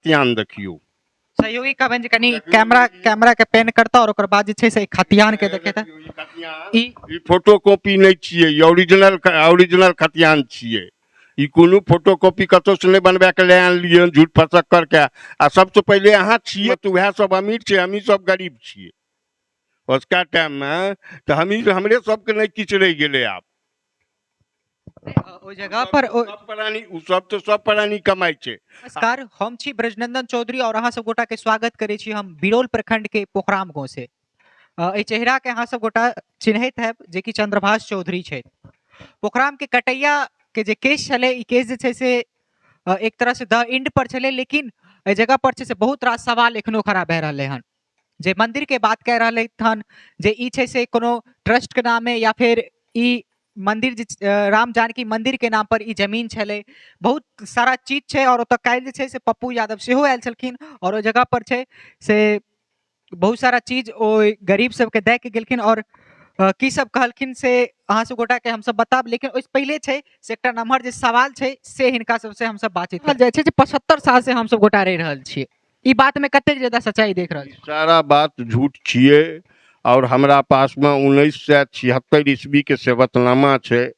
खतियान देखियो। सहयोगी कहबनि जे कनी कैमरा के पेन करता और ओकर बाद जे छै से खतियान के देखे था। ई फोटोकॉपी नहीं छिए, ई ओरिजिनल खतियान छिए। ई कोनो फोटोकॉपी कतौ से नहीं बनबा के ले आन लिए झूठ फसक करके। आ सबसे पहले अहाँ छिए तो वह सब अमीर छे, हमी सब गरीब छिए। उसका टाइम में तो हमरे सबके नहीं किछ रह गेले। आब ओ जगह पर सब प्राणी कमाई छे। नमस्कार, हम छी ब्रजनंदन चौधरी और अहाँ सब गोटा के स्वागत करे छी हम बिरौल प्रखंड के पोखराम गांव से। ए चेहरा के अहाँ सब गोटा चिन्हित है जे कि चंद्रभाष चौधरी छे। पोखराम के कटैया के जे केस चले, ई केस जे छै से एक तरह से द एंड पर चले, लेकिन ए जगह पर छै से बहुत रास सवाल एखनो खड़ा भए रहले हन। जे मंदिर के बात कह रहे हन जे ई छै से कोनो ट्रस्ट के नाम है या फिर ई मंदिर राम जानकी मंदिर के नाम पर ई जमीन छले, बहुत सारा चीज छे। और ओतऽ काल्हि जे छै से पप्पू यादव सेहो आयल छलखिन और ओ जगह पर छै से बहुत सारा चीज ओ गरीब सबके दे के गेलखिन और की सब कहलखिन से अहाँ सब गोटा के हम सब बताब। लेकिन ओइस पहले छै से एकटा नम्हर जे सवाल छै से हिनका सबसे हम सब बातचीत करल जाय छै जे 75 साल से हम सब गोटा रह रहल छियै। ई बात में कतेक ज्यादा सच्चाई देख रहल छी? सारा बात झूठ छिए। और हमरा पास में 1976 ईस्वी के सेवतनामा छे।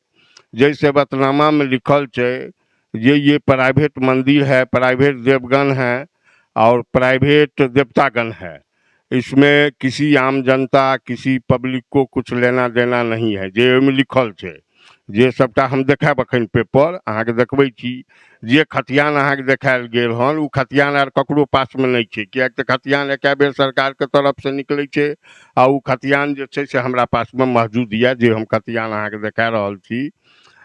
जे सेवतनामा में लिखल छे ये प्राइवेट मंदिर है, प्राइवेट देवगण है और प्राइवेट देवतागण है। इसमें किसी आम जनता, किसी पब्लिक को कुछ लेना देना नहीं है। जे में लिखल छे जे सबटा हम देखाब अखन पेपर अहाँ के देखबै छी। जे खतियान अहाँ के देखायल गेल हन उ खतियान आर ककरो पास में नहीं छे, कियाक त खतियान एके बेर सरकार के तरफ से निकले छे। आ उ खतियान जे छे से हमरा पास में मौजूद है, जे हम खतियान अहाँ के देखा रहल छी।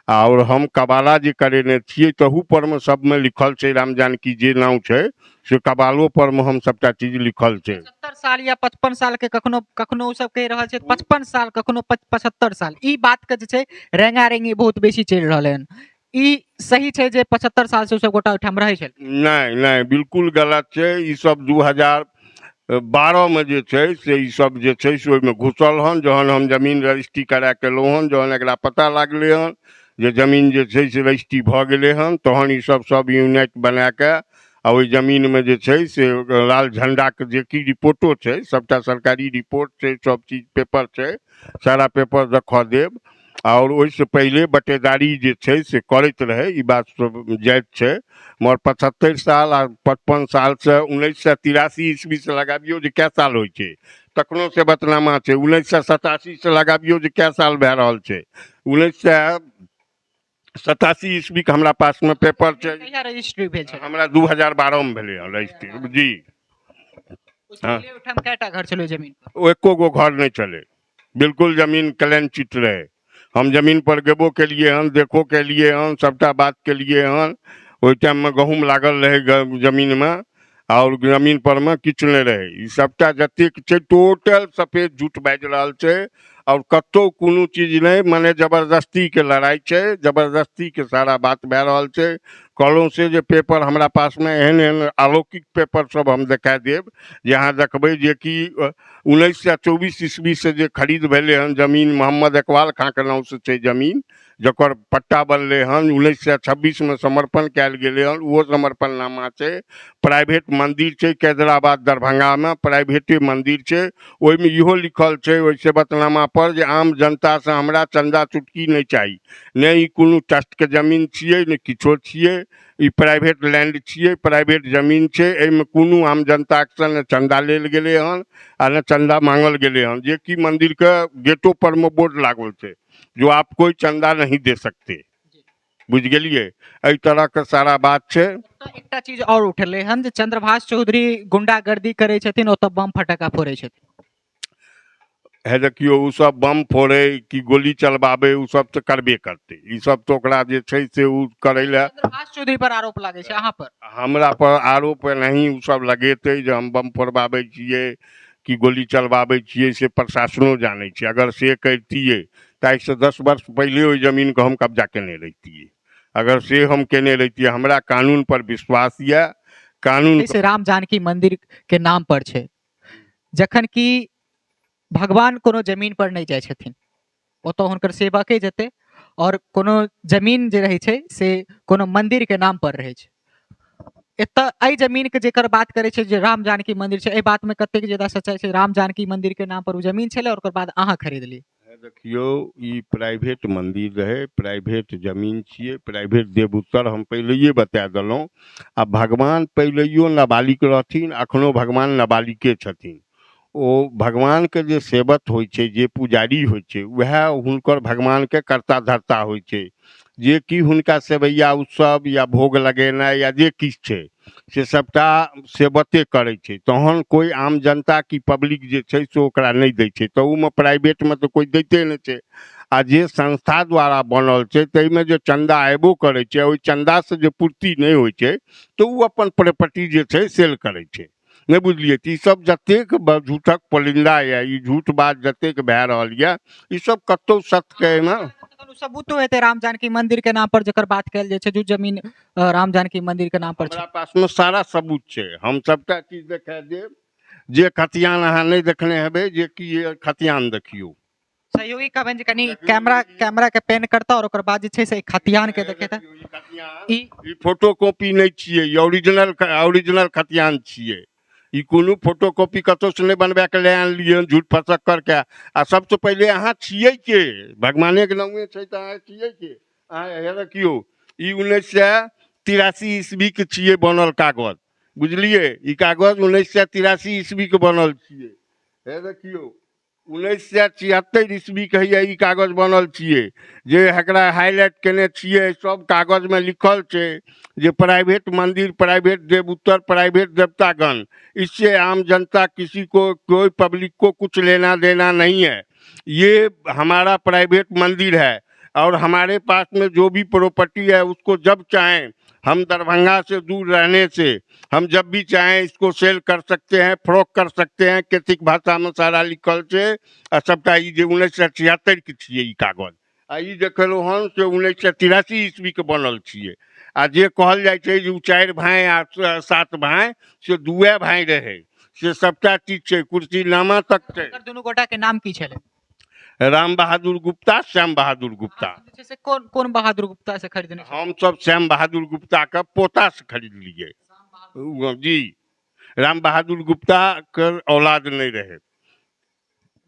और हम कबाला जे करेने छिए तहू पर में सब में लिखल छे राम जानकी जे नाम छे से कबालो पर में हम सबटा चीज लिखल छे। 70 साल या 55 साल के कखनो कखनो सब कह रहल छे 55 साल, कखनो 75 साल। ई बात के जे छे रेंगा रेंगी बहुत बेसी चल रहल हन। ई सही छे जे 75 साल से सब गोटा ओठाम रहे छे? नहीं नहीं, बिल्कुल गलत छे। ई सब 2012 में जे छे से ई सब जे छे से ओइमे घुसल हन। जहन हम जमीन रजिस्ट्री करा के लो हन, जहन एकरा पता लागले हन जे जमीन जे छे से रजिस्ट्री भ गेले हन, तहन ई सब यूनिट बना के आ ओइ जमीन में जे छे से लाल झंडा के जे की रिपोर्टो छे, सबटा सरकारी रिपोर्ट छे, सब चीज पेपर छे, सारा पेपर देखा देब। और ओइसे पहले बटेदारी जे छे से करत रहे, ई बात सब जायज छे। मगर 75 साल आ 55 साल से 1983 ईस्वी से लगाबियो जे क्या साल होय छे तखनो से बतनामा छे। 1987 से लगाबियो जे क्या साल भए रहल छे। 1987 ईस्वी के हमरा पास में पेपर छे। कहिया रजिस्ट्री भेल छे? हमरा 2012 में भेले रजिस्ट्री जी। हाँ, ओठाम कयटा घर चलो जमीन पर? ओ एको गो घर नहीं चले, बिल्कुल जमीन क्लीन चिट रहे। हम जमीन पर गेबो के लिए हन, देखो के लिए हन, सबटा बात के लिए हन। ओइ टाइम में गहूम लागल रहे जमीन में और जमीन पर में किछ नहीं रहे। ई सबटा जतेक छे टोटल सफेद झूठ बाज रहल छे। और कतो कोनो चीज नहीं, माने जबरदस्ती के लड़ाई छे, जबरदस्ती के सारा बात भए रहल छे। कहलौं से जे पेपर हमरा पास में एहन एहन अलौकिक पेपर सब हम देखा देब जहाँ देखबै जे कि 1924 ईस्वी से जे खरीद भेले हन जमीन, मोहम्मद इकबाल खां के नाम से छे जमीन, जकर पट्टा बनले हन 1926 में समर्पण कैल गेले हन, वो समर्पणनामा छे। प्राइवेट मंदिर छे कैदराबाद दरभंगा में, प्राइवेटे मंदिर छे। ओइ में इहो लिखल छे ओइ सेवतनामा पर जे आम जनता से हमरा चंदा चुटकी नहीं चाहिए। नहीं ई कोनो ट्रस्ट के जमीन छिए, नहीं किछो छिए। ई प्राइवेट लैंड छिए, प्राइवेट जमीन छे। एहिमे कोनो आम जनता से न चंदा लेल गेले हन आ न चंदा मांगल गेले हन। जे कि मंदिर के गेटो पर में बोर्ड लागल छे जो आप कोई चंदा नहीं दे सकते। बुझ गेलिए, एहि तरह के सारा बात छे। तो एकटा चीज और उठले हन जे चंद्रभाष चौधरी गुंडागर्दी करे छथिन, ओतऽ बम फटका फोड़े छथिन। है देखियो, उ सब बम फोड़े कि गोली चलवावे उ सब तो करबे करते। ई सब तो ओकरा जे छे से उ करे ला। चंद्रभाष चौधरी पर आरोप लागे छे, अहाँ पर? हमरा पर आरोप नहीं उ सब लगेते जे हम बम फोड़वावे छिए कि गोली चलवावे छिए, से प्रशासनो जाने छे। अगर से करतिए त आज से 10 वर्ष पहले ओइ जमीन को हम कब्जा केने रहतिए। अगर से हम केने रहतिए। हमरा कानून पर विश्वास या कानून से राम जानकी मंदिर के नाम पर छे, जखन कि भगवान कोनो जमीन पर नहीं जाय छथिन, ओतऽ हुनकर सेवके जेते और कोनो जमीन जे रहे छे से कोनो मंदिर के नाम पर रहे छे। एतऽ एहि जमीन के जेकर बात करे छै जे राम जानकी मंदिर छै, एहि बात में कतेक ज्यादा सच्चाई छै? राम जानकी मंदिर के नाम पर ओ जमीन छलै और ओकर बाद अहाँ खरीद ली? देखियो, ई प्राइवेट मंदिर रहे, प्राइवेट जमीन छिए, प्राइवेट देवउत्तर हम पहले बता देलहुँ। आ भगवान पहले नाबालिग रहथिन, अखनो भगवान नाबालिगे छथिन। ओ भगवान के जे सेवक होइ छै, जे पुजारी होइ छै, वह हुनकर भगवान के कर्ता धर्ता होइ छै। जे कि हुनका सेवैया उत्सव या भोग लगेनाइ या जे किछु छै से सबटा सेवते करै छै। तहन कोई आम जनता की पब्लिक जे छै से ओकरा नहीं दै छै, तो ओहिमे प्राइवेट में तो कोई दैते नहीं छै। आ जे संस्था द्वारा बनल छै ताहिमे जे चंदा अयबो करै छै, ओहि चंदा से जे पूर्ति नहीं होइ छै तो ओ अपन प्रॉपर्टी जे छै सेल करै छै। नहीं बुझलिए? ई सब जतेक झूठक पोलिंदा या ई झूठ बात जतेक भए रहल यऽ, ई सब कतौ सत्य के ना सबूतो हेतै राम जानकी मंदिर के नाम पर जेकर बात कयल जाइ छै, जो जमीन राम जानकी मंदिर के नाम पर छै? हमरा पास में सारा सबूत छै, हम सबटा चीज देखा देब। जे खतियान अहाँ नहीं देखने हेबै, जे कि ये खतियान देखियो। सहयोगी कहबनि जे कनी कैमरा के पेन करता और ओकर बाद जे छै से खतियान के देखेता। ई फोटोकॉपी नहीं छिए, ई ओरिजिनल खतियान छिए। ई कोनो फोटोकॉपी कतौ से नहीं बनबा के ले आनलिए झूठ फसक करके। आ सबसे पहले अहाँ छिए के भगवाने के नामे छै त अहाँ छिए के? अहाँ हे देखियो, ई 1983 ईस्वी के छिए बनल कागज, बुझलिए? ई कागज 1983 ईस्वी के बनल छिए। हे देखियो, 1976 ईस्वी के है ई कागज बनल छिए। जे एकरा हाईलाइट केने छिए, सब कागज में लिखल छै जे प्राइवेट मंदिर, प्राइवेट देवउत्तर, प्राइवेट देवतागण, इससे आम जनता किसी को, कोई पब्लिक को कुछ लेना देना नहीं है। ये हमारा प्राइवेट मंदिर है और हमारे पास में जो भी प्रॉपर्टी है उसको जब चाहें, हम दरभंगा से दूर रहने से हम जब भी चाहें इसको सेल कर सकते हैं, फरोख कर सकते हैं। केतिक भाषा में सारा लिखल छै। आ सबटा ई जे 1976 के छिए ई कागज, आ ई देखलो हन से 1983 ईस्वी के बनल छिए। आ जे कहल जाय छै जे 4 भाई आ 7 भाई, से 2 भाई रहे, से सबटा चीज छै, कुर्सी नामा तक छै। दुनू गोटा के नाम की छलै? राम बहादुर गुप्ता, श्याम बहादुर गुप्ता। से कौन बहादुर गुप्ता से खरीदने? हम सब श्याम बहादुर गुप्ता का पोता से खरीद लिए जी। राम बहादुर गुप्ता के औलाद नहीं रहे।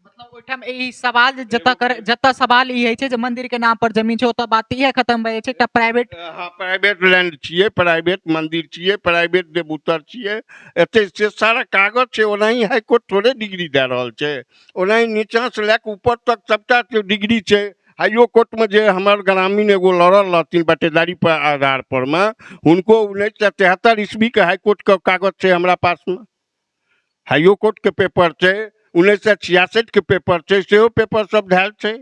मतलब ओइठाम ई सवाल जता सवाल ई है छै जे मंदिर के नाम पर जमीन छै, ओता बात इहे खत्म भए छै। एकटा प्राइवेट, हाँ, प्राइवेट लैंड छिए, प्राइवेट मंदिर छिए, प्राइवेट देवउत्तर छिए। एते से सारा कागज छै। ओनाही हाई कोर्ट थोड़े डिग्री दे रहल छै, ओनाही नीचा से लेके ऊपर तक सबटा डिग्री छै। हाइयो कोर्ट में जे हमार ग्रामीण एगो लड़ल रहथिन बटेदारी पर आधार पर में, उनको 1973 ईस्वी के हाई कोर्ट के कागज छै हमरा पास में। हाइयो कोर्ट के पेपर छै, 1966 के पेपर छै, सेहो पेपर सब धैल छै।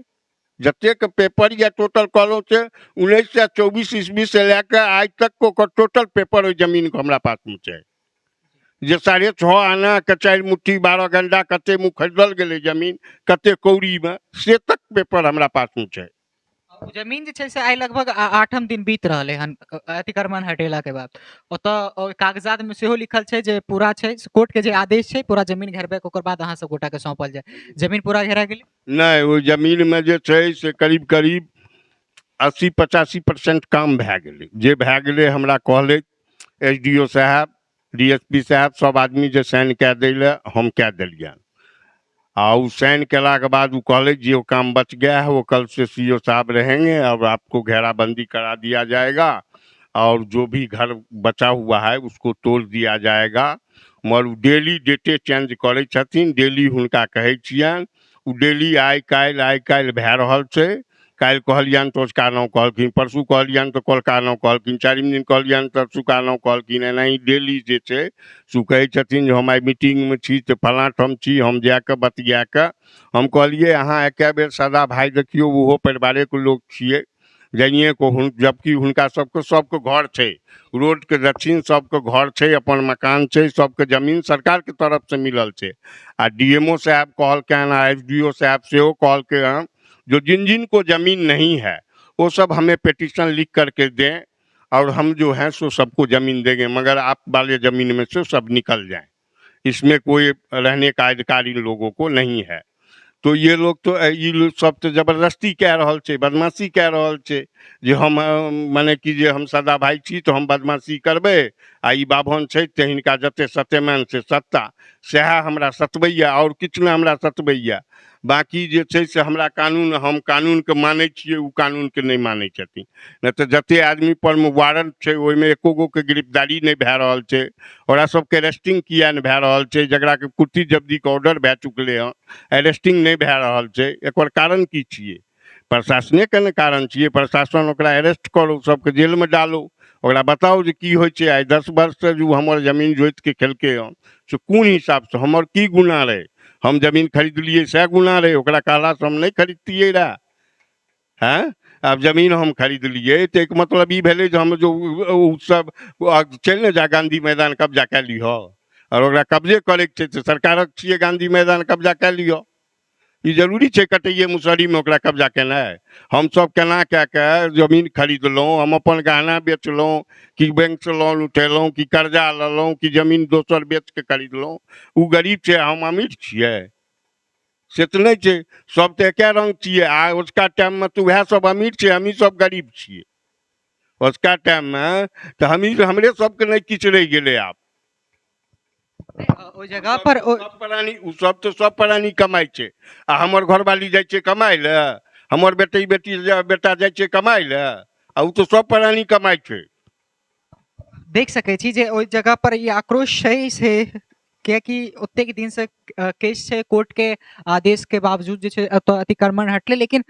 जतेक पेपर या टोटल कहलो छै 1924 ईस्वी से लेकर आज तक को टोटल पेपर जमीन को हमरा पास में छै। जे 6.5 आना के 4 मुट्ठी 12 गंडा कते मुँह खरीदल गेले जमीन, कते कौड़ी में, से तक पेपर हमरा पास में छै। जमीन जे छै से आई लगभग 8 दिन बीत रहले हन अतिक्रमण हटेला के बाद। ओतऽ कागजात में सेहो लिखल छै जे पूरा छै, कोर्ट के जे आदेश छै पूरा जमीन घेरबे के, ओकर बाद अहाँ सब गोटा के सौंपल जाए। जमीन पूरा घेरा गेलै? नहीं, वो जमीन में जे छै से करीब करीब 80-85% काम भए गेलै। जे भए गेलै हमरा कहले SDO साहब, DSP साहब, सब आदमी जे साइन कए दै ले हम कए देलियन। आ वो साइन केला के बाद वो कहले जो काम बच गया है वो कल से CO साहब रहेंगे और आपको घेराबंदी करा दिया जाएगा और जो भी घर बचा हुआ है उसको तोड़ दिया जाएगा। मगर डेली डेटे चेंज करे छथिन, डेली हुनका कहे छियन, उ डेली आइ काल्हि भए रहल छै। काल्हि कहलियन तो उसका नाम कहलखिन, परसू कहलियन तो कलका नाम कहलखिन, 4 दिन कहलियन तो सुका नाम कहलखिन। एनाही डेली जे छै सु कहै छथिन जे हम आई मीटिंग में छी तो फलां ठाम छी, हम जाके बतिया के हम कहलिए अहाँ एके बेर सदा भाई देखियो, ओहो परिवारे के लोग छिए, जानिए को जबकि हुनका सबके घर छै, रोड के दक्षिण सबके घर छै, अपन मकान छै, सबके जमीन सरकार के तरफ से मिलल छै। आ DMO साहब कहलकन, SDO साहब सेहो कहलके जो जिन जिन को जमीन नहीं है वो सब हमें पिटीशन लिख करके दें और हम जो है सो सबको जमीन देंगे, मगर आप वाले जमीन में से सब निकल जाएं, इसमें कोई रहने का अधिकार इन लोगों को नहीं है। तो ये लोग तो ई लोग सब तो जबरदस्ती कह रहल छै, बदमाशी कह रहल छै जे हम माने कि जे हम सदा भाई छी तो हम बदमाशी करबै आ ई बाभन छै तऽ हिनका जते सत्यमान से सत्ता सएह हमरा सतबैया और किछु नहि हमरा सतबैया। बाकी जे छै से हमरा कानून, हम कानूनके मानै छियै, ओ कानूनके नहि मानै छथिन। नहि तऽ जते आदमी पर में वारंट छै ओहिमे एको गो के गिरफ्तारी नहीं भए रहल छै, ओकरा सबके अरेस्टिंग किया नहीं भए रहल छै, जकरा के कुर्ती जब्दी के ऑर्डर भए चुकले हँ, अरेस्टिंग नहीं भए रहल छै। एकर कारण की छियै? प्रशासने के ने कारण छियै। प्रशासन ओकरा अरेस्ट करो, सबके जेल में डालो, ओकरा बताओ जे की होइ छै। आइ 10 वर्ष से जो हमर जमीन जोइत के खेलकै हँ से कोन हिसाब से, हमर की गुना रहे? हम जमीन खरीदलिए सह गुना रहे, ओकरा कहला से हम नहीं खरीदतिए रहा। हैं अब जमीन हम खरीद लिए तो एक मतलब ई भेलै जे हम जो उ सब चल ने जा गांधी मैदान कब्जा कए लिह, और ओकरा कब्जे करे के छै तो सरकारक छियै, गांधी मैदान कब्जा कए लिह। ई जरूरी छै कटैये मुसहरी में ओकरा कब्जा केनाइ? हम सब केना कए के जमीन खरीदलहुँ, हम अपन गहना बेचलहुँ, कि बैंक से लोन उठेलहुँ, कि कर्जा लेलहुँ, कि जमीन दोसर बेच के खरीदलहुँ? उ गरीब छै, हम अमीर छियै? से तो नहीं छै। सब तो एके रंग छियै। आ उसका टाइम में तो वह सब अमीर छै, हमी सब गरीब छियै। उसका टाइम में तो हमरे सबके नहीं किछु रहि गेलै आब। ओइ जगह पर सब प्राणी उ सब तो सब प्राणी कमाई छै, आ हमर घरवाली जाइ छै कमाई ले, हमर बेटी बेटा जाइ छै कमाई ले, आ उ तो सब प्राणी कमाई छै। देख सकै छी जे ओइ जगह पर ई आक्रोश छै से कियाकि ओतेक दिन से केस छै, कोर्ट के आदेश के बावजूद जे छै अतिक्रमण हटले, लेकिन